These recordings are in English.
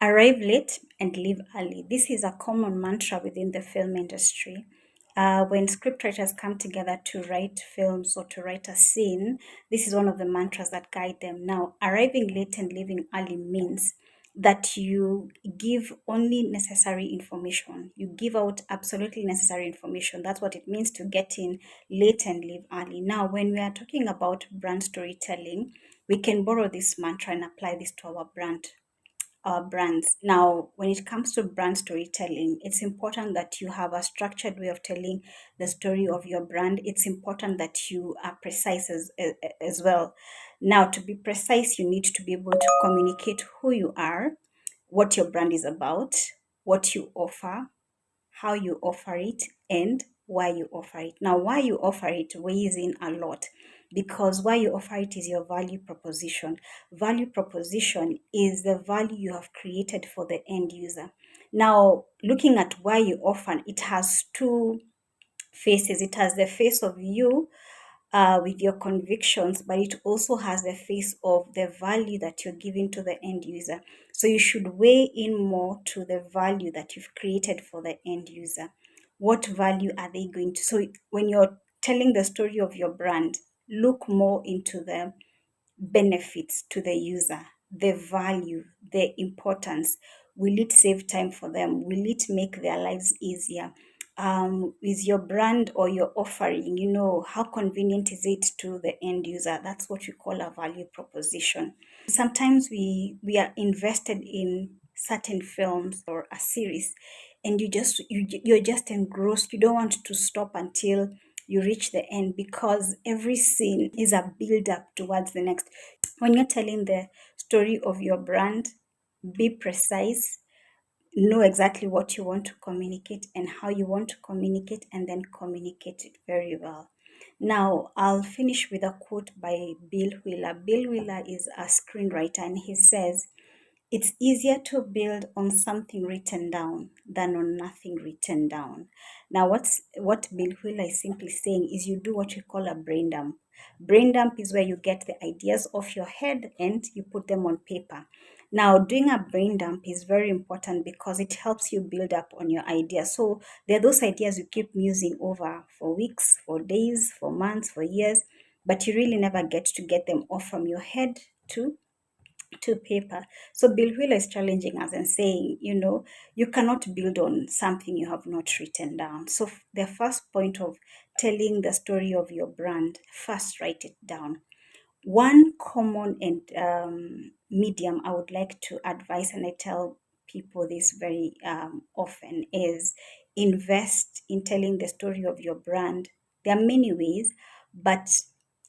Arrive late and leave early. This is a common mantra within the film industry. When scriptwriters come together to write films or to write a scene, this is one of the mantras that guide them. Now, arriving late and leaving early means that you give only necessary information. You give out absolutely necessary information. That's what it means to get in late and leave early. Now, when we are talking about brand storytelling, we can borrow this mantra and apply this to our brands. Now, when it comes to brand storytelling, it's important that you have a structured way of telling the story of your brand. It's important that you are precise as well. Now, to be precise, you need to be able to communicate who you are, what your brand is about, what you offer, how you offer it, and why you offer it. Now, why you offer it weighs in a lot because why you offer it is your value proposition. Value proposition is the value you have created for the end user. Now, looking at why you offer, it has two faces. It has the face of you with your convictions, but it also has the face of the value that you're giving to the end user. So you should weigh in more to the value that you've created for the end user. What value are they going to? So when you're telling the story of your brand, look more into the benefits to the user, the value, the importance. Will it save time for them? Will it make their lives easier? Is your brand or your offering, how convenient is it to the end user? That's what we call a value proposition. Sometimes we are invested in certain films or a series, and you're just engrossed. You don't want to stop until you reach the end because every scene is a build up towards the next. When you're telling the story of your brand, be precise, know exactly what you want to communicate and how you want to communicate, and then communicate it very well. Now, I'll finish with a quote by Bill Wheeler. Bill Wheeler is a screenwriter, and he says, it's easier to build on something written down than on nothing written down. Now, what Bill Wheeler is simply saying is you do what we call a brain dump. Brain dump is where you get the ideas off your head and you put them on paper. Now, doing a brain dump is very important because it helps you build up on your ideas. So there are those ideas you keep musing over for weeks, for days, for months, for years, but you really never get them off from your head to paper. So Bill Wheeler is challenging us and saying, you cannot build on something you have not written down. So the first point of telling the story of your brand, first write it down. One common and medium I would like to advise, and I tell people this very often, is invest in telling the story of your brand. There are many ways, but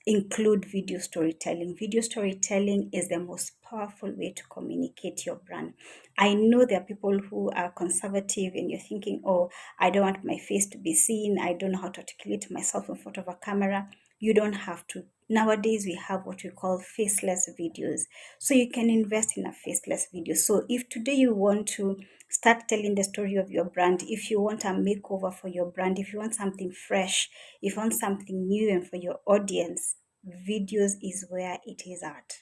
include video storytelling. Video storytelling is the most powerful way to communicate your brand. I know there are people who are conservative and you're thinking, oh, I don't want my face to be seen. I don't know how to articulate myself in front of a camera. You don't have to. Nowadays, we have what we call faceless videos. So you can invest in a faceless video. So if today you want to start telling the story of your brand, if you want a makeover for your brand, if you want something fresh, if you want something new and for your audience, videos is where it is at.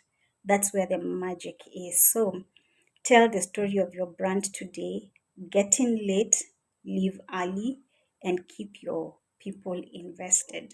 That's where the magic is. So tell the story of your brand today, get in late, leave early, and keep your people invested.